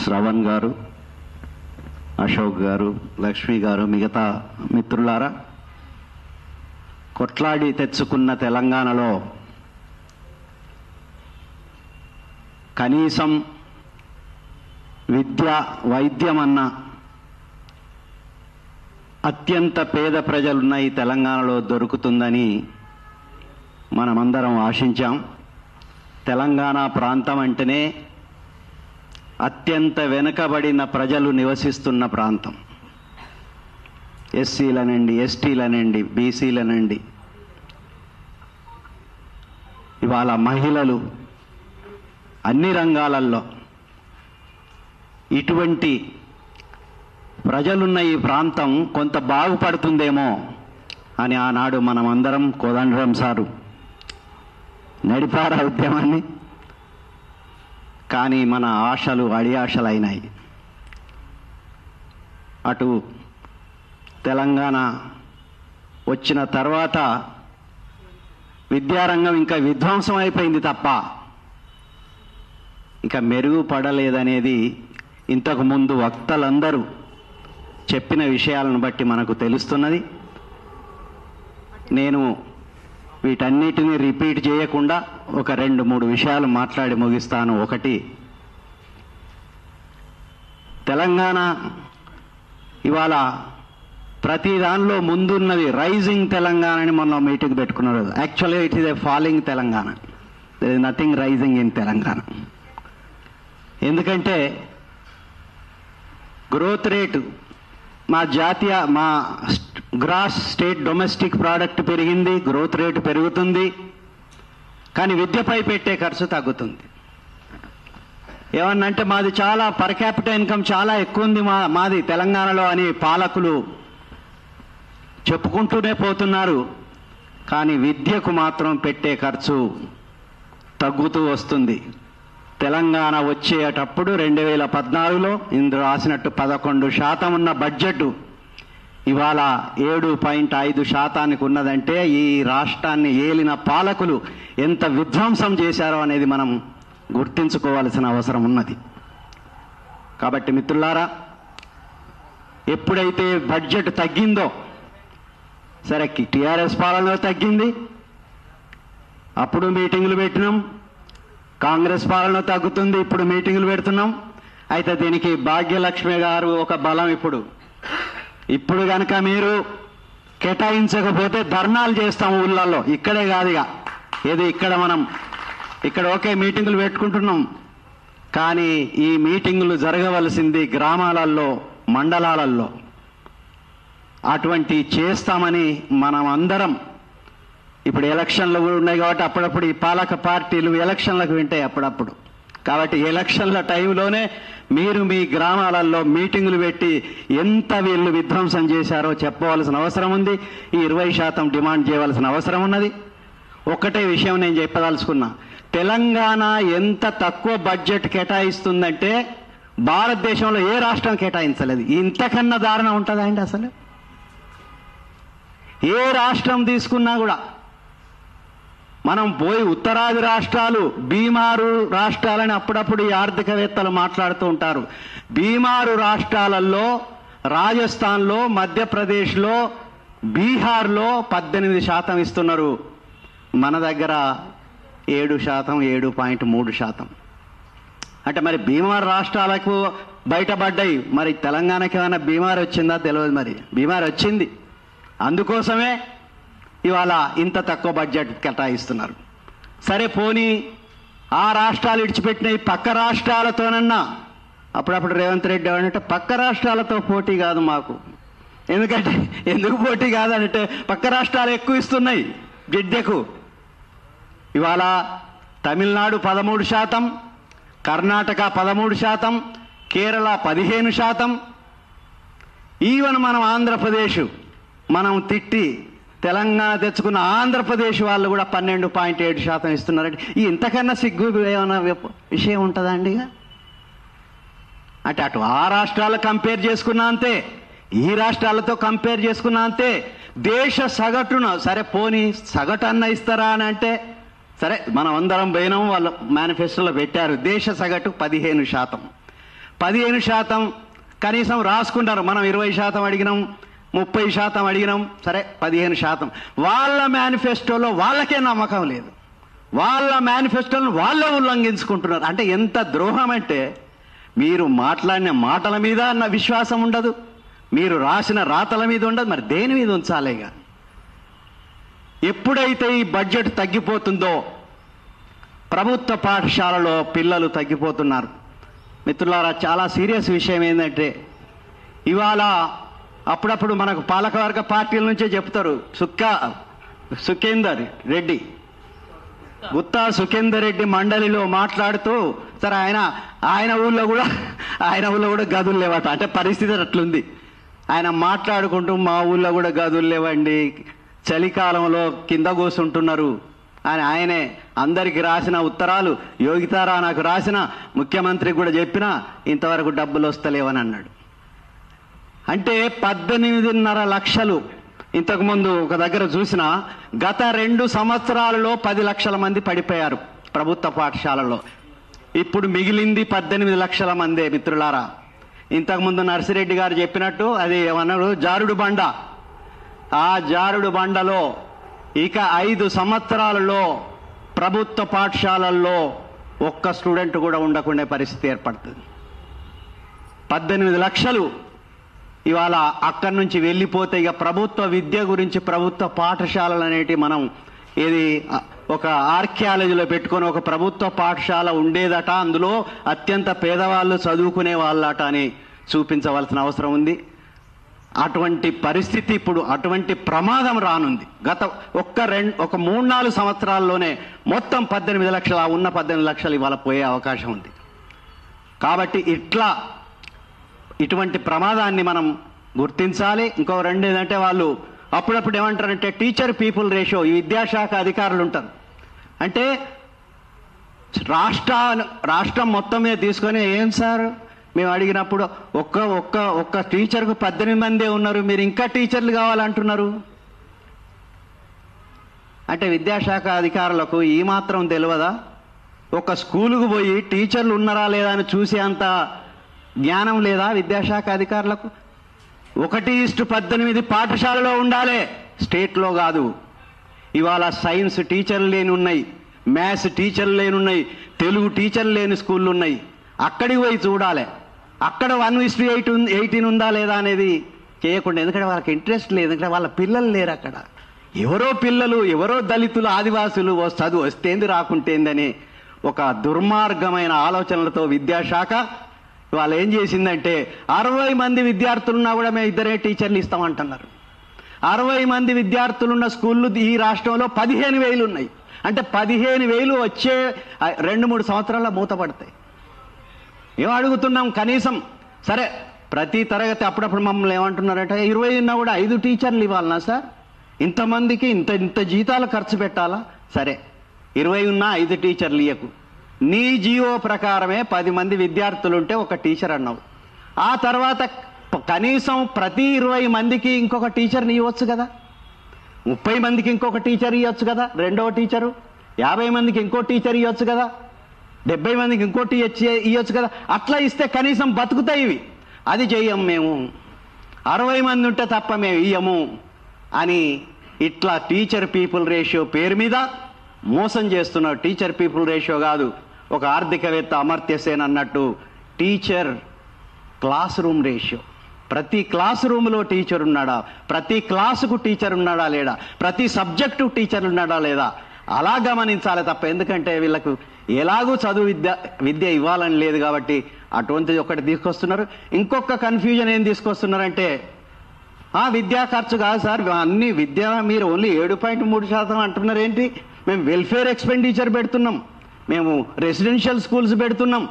శ్రవణ్ గారు, అశోక్ గారు, లక్ష్మి గారు, మిగతా మిత్రులారా, కొట్లాడి తెచ్చుకున్న తెలంగాణలో కనీసం విద్య, వైద్యం అన్న అత్యంత పేద ప్రజలున్న ఈ తెలంగాణలో దొరుకుతుందని మనమందరం ఆశించాం. తెలంగాణ ప్రాంతం అంటేనే అత్యంత వెనుకబడిన ప్రజలు నివసిస్తున్న ప్రాంతం. ఎస్సీలనండి, ఎస్టీలనండి, బీసీలనండి, ఇవాళ మహిళలు అన్ని రంగాలలో ఇటువంటి ప్రజలున్న ఈ ప్రాంతం కొంత బాగుపడుతుందేమో అని ఆనాడు మనమందరం కోదండరాం సారు నడిపారా ఉద్యమాన్ని. కానీ మన ఆశలు అడియాశలు అయినాయి. అటు తెలంగాణ వచ్చిన తర్వాత విద్యారంగం ఇంకా విధ్వంసం అయిపోయింది తప్ప ఇంకా మెరుగుపడలేదనేది ఇంతకు ముందు వక్తలందరూ చెప్పిన విషయాలను బట్టి మనకు తెలుస్తున్నది. నేను వీటన్నిటిని రిపీట్ చేయకుండా ఒక 2-3 విషయాలు మాట్లాడి ముగిస్తాను. ఒకటి, తెలంగాణ ఇవాళ ప్రతి దానిలో ముందున్నది రైజింగ్ తెలంగాణ అని మొన్న మీటింగ్ పెట్టుకున్నారు. యాక్చువల్గా it is a falling Telangana. There is nothing rising in Telangana. ఎందుకంటే గ్రోత్ రేటు మా గ్రాస్ స్టేట్ డొమెస్టిక్ ప్రోడక్ట్ పెరిగింది, గ్రోత్ రేటు పెరుగుతుంది, కానీ విద్యపై పెట్టే ఖర్చు తగ్గుతుంది. ఏమన్నంటే మాది చాలా పర్ క్యాపిటల్ ఇన్కమ్ చాలా ఎక్కువ ఉంది మాది తెలంగాణలో అని పాలకులు చెప్పుకుంటూనే పోతున్నారు. కానీ విద్యకు మాత్రం పెట్టే ఖర్చు తగ్గుతూ వస్తుంది. తెలంగాణ వచ్చేటప్పుడు 2014లో ఇందులో రాసినట్టు 11% ఉన్న బడ్జెట్ ఇవాళ 7.5% ఉన్నదంటే ఈ రాష్ట్రాన్ని ఏలిన పాలకులు ఎంత విధ్వంసం చేశారో అనేది మనం గుర్తించుకోవాల్సిన అవసరం ఉన్నది. కాబట్టి మిత్రులారా, ఎప్పుడైతే బడ్జెట్ తగ్గిందో, సరే టీఆర్ఎస్ పాలనలో తగ్గింది, అప్పుడు మీటింగులు పెట్టినాం. కాంగ్రెస్ పాలన తగ్గుతుంది, ఇప్పుడు మీటింగులు పెడుతున్నాం. అయితే దీనికి భాగ్యలక్ష్మి గారు ఒక బలం. ఇప్పుడు కనుక మీరు కేటాయించకపోతే ధర్నాలు చేస్తాము ఊళ్ళల్లో. ఇక్కడే కాదుగా, ఏది ఇక్కడ ఓకే మీటింగులు పెట్టుకుంటున్నాం, కానీ ఈ మీటింగులు జరగవలసింది గ్రామాలలో, మండలాలలో. అటువంటి చేస్తామని మనం అందరం, ఇప్పుడు ఎలక్షన్లు కూడా ఉన్నాయి కాబట్టి అప్పుడప్పుడు ఈ పాలక పార్టీలు ఎలక్షన్లకు వింటాయి అప్పుడప్పుడు. కాబట్టి ఎలక్షన్ల టైంలోనే మీరు మీ గ్రామాలలో మీటింగులు పెట్టి ఎంత వీళ్ళు విధ్వంసం చేశారో చెప్పవలసిన అవసరం ఉంది. ఈ 20% డిమాండ్ చేయవలసిన అవసరం ఉన్నది. ఒకటే విషయం నేను చెప్పదలుచుకున్నా, తెలంగాణ ఎంత తక్కువ బడ్జెట్ కేటాయిస్తుందంటే భారతదేశంలో ఏ రాష్ట్రం కేటాయించలేదు. ఇంతకన్నా దారుణం ఉంటుందా అండి? అసలు ఏ రాష్ట్రం తీసుకున్నా కూడా మనం పోయి ఉత్తరాది రాష్ట్రాలు, బీమారు రాష్ట్రాలని అప్పుడప్పుడు ఈ ఆర్థికవేత్తలు మాట్లాడుతూ ఉంటారు. బీమారు రాష్ట్రాలలో రాజస్థాన్లో, మధ్యప్రదేశ్లో, బీహార్లో 18% ఇస్తున్నారు. మన దగ్గర 7%, 7.3%. అంటే మరి బీమారు రాష్ట్రాలకు బయటపడ్డాయి, మరి తెలంగాణకి ఏమైనా బీమారు వచ్చిందా తెలియదు. మరి బీమారు వచ్చింది, అందుకోసమే ఇవాళ ఇంత తక్కువ బడ్జెట్ కేటాయిస్తున్నారు. సరే పోనీ ఆ రాష్ట్రాలు ఇడిచిపెట్టినాయి, పక్క రాష్ట్రాలతోనన్నా అప్పుడప్పుడు రేవంత్ రెడ్డి అంటే పక్క రాష్ట్రాలతో పోటీ కాదు మాకు. ఎందుకంటే ఎందుకు పోటీ కాదంటే పక్క రాష్ట్రాలు ఎక్కువ ఇస్తున్నాయి విద్యకు. ఇవాళ తమిళనాడు 13%, కర్ణాటక 13%, కేరళ 15%. ఈవెన్ మనం ఆంధ్రప్రదేశ్ మనం తిట్టి తెలంగాణ తెచ్చుకున్న ఆంధ్రప్రదేశ్ వాళ్ళు కూడా 12.7% ఇస్తున్నారంటే ఇంతకన్నా సిగ్గు ఏమైనా విషయం ఉంటుందా అండి? అంటే అటు ఆ రాష్ట్రాలు కంపేర్ చేసుకున్నా అంతే, ఈ రాష్ట్రాలతో కంపేర్ చేసుకున్నా అంతే. దేశ సగటున సరే పోనీ సగటు అన్న ఇస్తారా అని అంటే సరే మనం అందరం పోయినాం, వాళ్ళు మేనిఫెస్టోలో పెట్టారు దేశ సగటు 15%. 15% కనీసం రాసుకుంటారు. మనం 20% అడిగినాం, 30% అడిగినాం, సరే 15%. వాళ్ళ మేనిఫెస్టోలో వాళ్ళకే నమ్మకం లేదు, వాళ్ళ మేనిఫెస్టోలను వాళ్ళే ఉల్లంఘించుకుంటున్నారు. అంటే ఎంత ద్రోహం అంటే, మీరు మాట్లాడిన మాటల మీద విశ్వాసం ఉండదు, మీరు రాసిన రాతల మీద ఉండదు, మరి దేని మీద ఉంచాలిగా? ఎప్పుడైతే ఈ బడ్జెట్ తగ్గిపోతుందో ప్రభుత్వ పాఠశాలలో పిల్లలు తగ్గిపోతున్నారు. మిత్రులారా, చాలా సీరియస్ విషయం ఏంటంటే, ఇవాళ అప్పుడప్పుడు మనకు పాలకవర్గ పార్టీల నుంచే చెప్తారు, సుఖేందర్ రెడ్డి, గుత్తా సుఖేందర్ రెడ్డి మండలిలో మాట్లాడుతూ, సరే ఆయన ఊళ్ళో కూడా గదులు లేవట. అంటే పరిస్థితి అట్లుంది. ఆయన మాట్లాడుకుంటూ, మా ఊళ్ళో కూడా గదులు లేవండి, చలికాలంలో కింద కూర్చుంటున్నారు అని ఆయనే అందరికి రాసిన ఉత్తరాలు, యోగితారా నాకు రాసిన, ముఖ్యమంత్రికి కూడా చెప్పినా ఇంతవరకు డబ్బులు వస్తలేవని అన్నాడు. అంటే 18.5 లక్షలు ఇంతకుముందు ఒక దగ్గర చూసిన, గత 2 సంవత్సరాలలో 10 లక్షల మంది పడిపోయారు ప్రభుత్వ పాఠశాలలో. ఇప్పుడు మిగిలింది 18 లక్షల మందే. మిత్రులారా, ఇంతకుముందు నర్సిరెడ్డి గారు చెప్పినట్టు అది ఏమన్నారు, జారుడు బండ. ఆ జారుడు బండలో ఇక 5 సంవత్సరాలలో ప్రభుత్వ పాఠశాలల్లో ఒక్క స్టూడెంట్ కూడా ఉండకుండే పరిస్థితి ఏర్పడుతుంది. 18 లక్షలు ఇవాళ అక్కడి నుంచి వెళ్ళిపోతే ఇక ప్రభుత్వ విద్య గురించి, ప్రభుత్వ పాఠశాలలు అనేటి మనం ఇది ఒక ఆర్కియాలజీలో పెట్టుకొని ఒక ప్రభుత్వ పాఠశాల ఉండేదట, అందులో అత్యంత పేదవాళ్ళు చదువుకునే వాళ్ళట అని చూపించవలసిన అవసరం ఉంది. అటువంటి పరిస్థితి ఇప్పుడు, అటువంటి ప్రమాదం రానుంది. గత ఒక 3-4 సంవత్సరాల్లోనే మొత్తం 18 లక్షలు, ఉన్న 18 లక్షలు ఇవాళ పోయే అవకాశం ఉంది. కాబట్టి ఇటువంటి ప్రమాదాన్ని మనం గుర్తించాలి. ఇంకో 2 ఏంటంటే, వాళ్ళు అప్పుడప్పుడు ఏమంటారంటే టీచర్ పీపుల్ రేషియో, ఈ విద్యాశాఖ అధికారులు ఉంటారు, అంటే రాష్ట్రం మొత్తం మీద తీసుకొని, ఏం సార్ మేము అడిగినప్పుడు ఒక్క టీచర్కు 18 మందే ఉన్నారు, మీరు ఇంకా టీచర్లు కావాలంటున్నారు. అంటే విద్యాశాఖ అధికారులకు ఈ మాత్రం తెలియదా? ఒక స్కూలుకు పోయి టీచర్లు ఉన్నారా లేదా అని చూసే అంత జ్ఞానం లేదా విద్యాశాఖ అధికారులకు? 1:18 పాఠశాలలో ఉండాలి, స్టేట్లో కాదు. ఇవాళ సైన్స్ టీచర్లు లేని ఉన్నాయి, మ్యాథ్స్ టీచర్లు లేని ఉన్నాయి, తెలుగు టీచర్లు లేని స్కూళ్ళు ఉన్నాయి. అక్కడికి పోయి చూడాలి, అక్కడ 1:18 ఉందా లేదా అనేది చేయకుండా. ఎందుకంటే వాళ్ళకి ఇంట్రెస్ట్ లేదు, ఎందుకంటే వాళ్ళ పిల్లలు లేరు అక్కడ. ఎవరో పిల్లలు, ఎవరో దళితులు, ఆదివాసులు చదువు వస్తేంది రాకుంటేందని ఒక దుర్మార్గమైన ఆలోచనలతో విద్యాశాఖ వాళ్ళు ఏం చేసిందంటే, 60 మంది విద్యార్థులున్నా కూడా మేము 2 టీచర్లు ఇస్తామంటున్నారు. 60 మంది విద్యార్థులున్న స్కూళ్ళు ఈ రాష్ట్రంలో 15,000 ఉన్నాయి. అంటే 15,000 వచ్చే 2-3 సంవత్సరాల్లో మూతపడతాయి. ఏం అడుగుతున్నాం? కనీసం సరే ప్రతి తరగతి, అప్పుడప్పుడు మమ్మల్ని ఏమంటున్నారంటే 20 ఉన్నా కూడా 5 టీచర్లు ఇవ్వాలన్నా సార్, ఇంతమందికి ఇంత జీతాలు ఖర్చు పెట్టాలా? సరే 20 ఉన్నా 5 టీచర్లు ఇయ్యకు, నీ జీవో ప్రకారమే 10 మంది విద్యార్థులు ఉంటే 1 టీచర్ అన్నావు. ఆ తర్వాత కనీసం ప్రతి 20 మందికి ఇంకొక టీచర్ని ఇవ్వచ్చు కదా, 30 మందికి ఇంకొక టీచర్ ఇవ్వచ్చు కదా, 2వ టీచరు, 50 మందికి ఇంకో టీచర్ ఇవ్వచ్చు కదా, 70 మందికి ఇంకోటి ఇవ్వచ్చు కదా. అట్లా ఇస్తే కనీసం బతుకుతాయి ఇవి. అది చెయ్యం మేము, 60 మంది ఉంటే తప్ప మేము ఇయ్యము అని ఇట్లా టీచర్ పీపుల్ రేషియో పేరు మీద మోసం చేస్తున్నారు. టీచర్ పీపుల్ రేషియో కాదు, ఒక ఆర్థికవేత్త అమర్త్య సేన్ అన్నట్టు టీచర్ క్లాస్ రూమ్ రేషియో. ప్రతి క్లాస్ రూమ్లో టీచర్ ఉన్నాడా, ప్రతి క్లాసుకు టీచర్ ఉన్నాడా లేడా, ప్రతి సబ్జెక్టు టీచర్ ఉన్నాడా లేదా, అలా గమనించాలి తప్ప. ఎందుకంటే వీళ్ళకు ఎలాగూ చదువు విద్య ఇవ్వాలని లేదు కాబట్టి అటువంటిది ఒకటి తీసుకొస్తున్నారు. ఇంకొక కన్ఫ్యూజన్ ఏం తీసుకొస్తున్నారంటే, విద్యా ఖర్చు కాదు సార్, అన్ని విద్య మీరు ఓన్లీ 7.3% అంటున్నారు ఏంటి? మేము వెల్ఫేర్ ఎక్స్పెండిచర్ పెడుతున్నాం, మేము రెసిడెన్షియల్ స్కూల్స్ పెడుతున్నాం,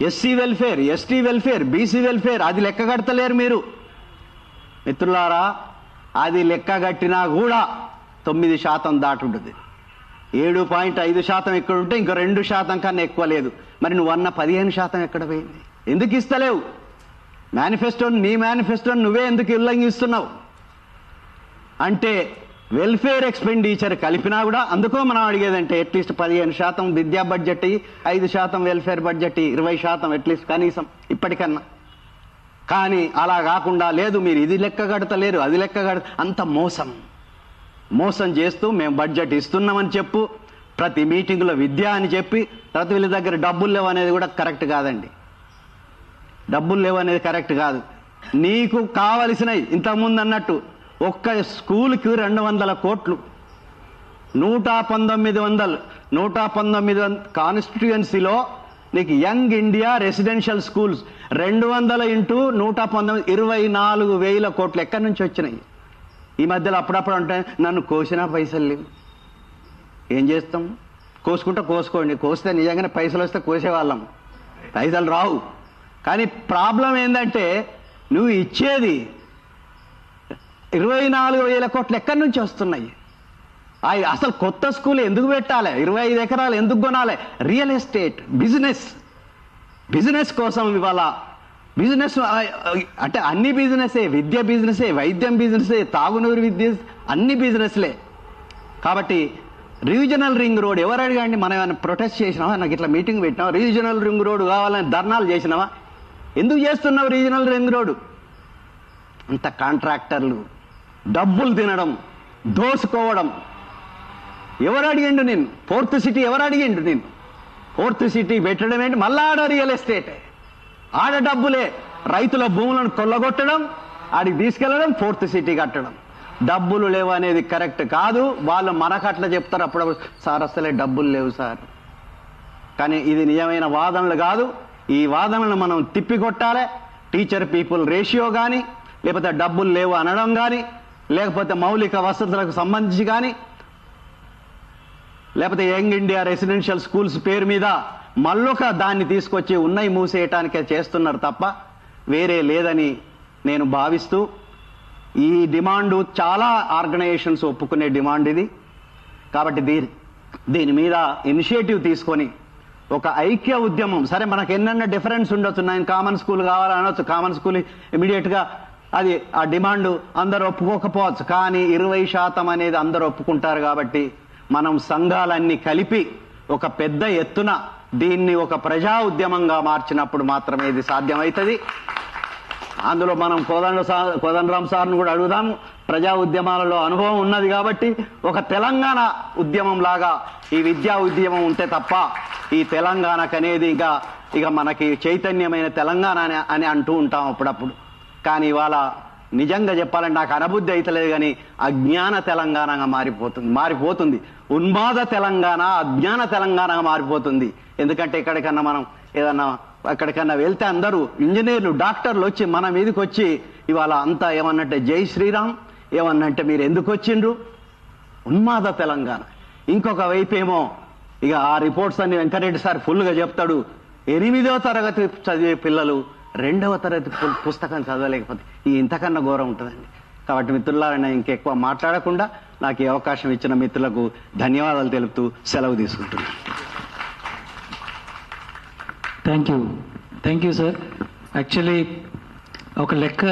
SC welfare, ST welfare, BC welfare, అది లెక్క కడతలేరు మీరు. మిత్రులారా, అది లెక్క కట్టినా కూడా 9% దాటుంటుంది. 7.5% ఎక్కడ ఉంటే ఇంకా 2% కన్నా ఎక్కువ లేదు. మరి నువ్వు అన్న 15% ఎక్కడ పోయింది? ఎందుకు ఇస్తలేవు? నీ మేనిఫెస్టోని నువ్వే ఎందుకు ఉల్లంఘిస్తున్నావు? అంటే వెల్ఫేర్ ఎక్స్పెండిచర్ కలిపినా కూడా అందుకో మనం అడిగేదంటే అట్లీస్ట్ 15% విద్యా బడ్జెట్, 5% వెల్ఫేర్ బడ్జెట్, 20% అట్లీస్ట్ కనీసం ఇప్పటికన్నా. కానీ అలా కాకుండా లేదు మీరు ఇది లెక్క కడతలేరు అది లెక్క అంత మోసం చేస్తూ మేము బడ్జెట్ ఇస్తున్నామని చెప్పు, ప్రతి మీటింగ్లో విద్య అని చెప్పి ప్రతి వీళ్ళ దగ్గర డబ్బులు లేవు అనేది కూడా కరెక్ట్ కాదండి. డబ్బులు లేవు అనేది కరెక్ట్ కాదు. నీకు కావలసినవి ఇంతకుముందు అన్నట్టు ఒక్క స్కూల్కి 200 కోట్లు, 119 కాన్స్టిట్యుయెన్సీలో నీకు young India residential schools 200 into 119 24,000 కోట్లు ఎక్కడి నుంచి వచ్చినాయి? ఈ మధ్యలో అప్పుడప్పుడు అంటే నన్ను కోసినా పైసలు లేవు. ఏం చేస్తాం? కోసుకోండి, కోస్తే నిజంగానే పైసలు వస్తే కోసేవాళ్ళం, పైసలు రావు. కానీ ప్రాబ్లం ఏంటంటే నువ్వు ఇచ్చేది 24,000 కోట్లు ఎక్కడి నుంచి వస్తున్నాయి? అసలు కొత్త స్కూల్ ఎందుకు పెట్టాలి? 25 ఎకరాలు ఎందుకు కొనాలి? రియల్ ఎస్టేట్ బిజినెస్ కోసం ఇవాళ బిజినెస్ అంటే అన్ని బిజినెసే, విద్య బిజినెసే, వైద్యం బిజినెసే, తాగునీరు విద్య అన్ని బిజినెస్లే. కాబట్టి రీజనల్ రింగ్ రోడ్ ఎవరు అడిగండి? మనం ఏమైనా ప్రొటెస్ట్ చేసినావా? నాకు ఇట్లా మీటింగ్ పెట్టినావా? రీజనల్ రింగ్ రోడ్ కావాలని ధర్నాలు చేసినావా? ఎందుకు చేస్తున్నావు రీజనల్ రింగ్ రోడ్? అంత కాంట్రాక్టర్లు డబ్బులు తినడం, దోసుకోవడం. ఎవరు అడిగిండు నేను? ఫోర్త్ సిటీ ఎవరు అడిగిండు నేను? ఫోర్త్ సిటీ పెట్టడం ఏంటి? మళ్ళా ఆడ రియల్ ఎస్టేట్, ఆడ డబ్బులే. రైతుల భూములను కొల్లగొట్టడం, ఆడికి తీసుకెళ్లడం, ఫోర్త్ సిటీ కట్టడం. డబ్బులు లేవు అనేది కరెక్ట్ కాదు. వాళ్ళు మనకు అట్లా చెప్తారు అప్పుడప్పుడు, సార్ అసలే డబ్బులు లేవు సార్. కానీ ఇది నిజమైన వాదనలు కాదు. ఈ వాదనలను మనం తిప్పికొట్టాలి. టీచర్ పీపుల్ రేషియో కానీ, లేకపోతే డబ్బులు లేవు అనడం కానీ, లేకపోతే మౌలిక వసతులకు సంబంధించి కానీ, లేకపోతే యంగ్ ఇండియా రెసిడెన్షియల్ స్కూల్స్ పేరు మీద మళ్ళొక దాన్ని తీసుకొచ్చి ఉన్నాయి మూసేయటానికే చేస్తున్నారు తప్ప వేరే లేదని నేను భావిస్తూ, ఈ డిమాండు చాలా ఆర్గనైజేషన్స్ ఒప్పుకునే డిమాండ్ ఇది. కాబట్టి దీని మీద ఇనిషియేటివ్ తీసుకొని ఒక ఐక్య ఉద్యమం. సరే మనకు ఎన్నెన్న డిఫరెన్స్ ఉండొచ్చు, నేను కామన్ స్కూల్ కావాలని అనొచ్చు, కామన్ స్కూల్ ఇమీడియట్గా అది ఆ డిమాండ్ అందరూ ఒప్పుకోకపోవచ్చు. కానీ 20% అనేది అందరూ ఒప్పుకుంటారు. కాబట్టి మనం సంఘాలన్నీ కలిపి ఒక పెద్ద ఎత్తున దీన్ని ఒక ప్రజా ఉద్యమంగా మార్చినప్పుడు మాత్రమే ఇది సాధ్యమవుతుంది. అందులో మనం కోదండరామ్ సార్ను కూడా అడుగుదాము. ప్రజా ఉద్యమాలలో అనుభవం ఉన్నది కాబట్టి ఒక తెలంగాణ ఉద్యమం లాగా ఈ విద్యా ఉద్యమం ఉంటే తప్ప ఈ తెలంగాణకు అనేది ఇక మనకి చైతన్యమైన తెలంగాణ అని అంటూ ఉంటాం అప్పుడప్పుడు. కానీ ఇవాళ నిజంగా చెప్పాలంటే నాకు అనుబుద్ధి అయితలేదు, కానీ అజ్ఞాన తెలంగాణగా మారిపోతుంది. ఉన్మాద తెలంగాణ, అజ్ఞాన తెలంగాణగా మారిపోతుంది. ఎందుకంటే ఎక్కడికన్నా మనం ఏదన్నా ఎక్కడికన్నా వెళ్తే అందరూ ఇంజనీర్లు, డాక్టర్లు వచ్చి మన మీదకి వచ్చి ఇవాళ అంతా ఏమన్నంటే జై శ్రీరామ్, ఏమన్నంటే మీరు ఎందుకు వచ్చిండ్రు? ఉన్మాద తెలంగాణ. ఇంకొక వైపు ఏమో ఇక ఆ రిపోర్ట్స్ అన్ని వెంకటరెడ్డి సార్ ఫుల్గా చెప్తాడు. 8వ తరగతి చదివే పిల్లలు 2వ తరగతి పుస్తకం చదవలేకపోతే ఇంతకన్నా ఘోరం ఉంటుందండి. కాబట్టి మిత్రులారా, ఇంకెక్కువ మాట్లాడకుండా నాకు ఈ అవకాశం ఇచ్చిన మిత్రులకు ధన్యవాదాలు తెలుపుతూ సెలవు తీసుకుంటున్నాను. Thank you sir. యాక్చువల్లీ ఒక లెక్క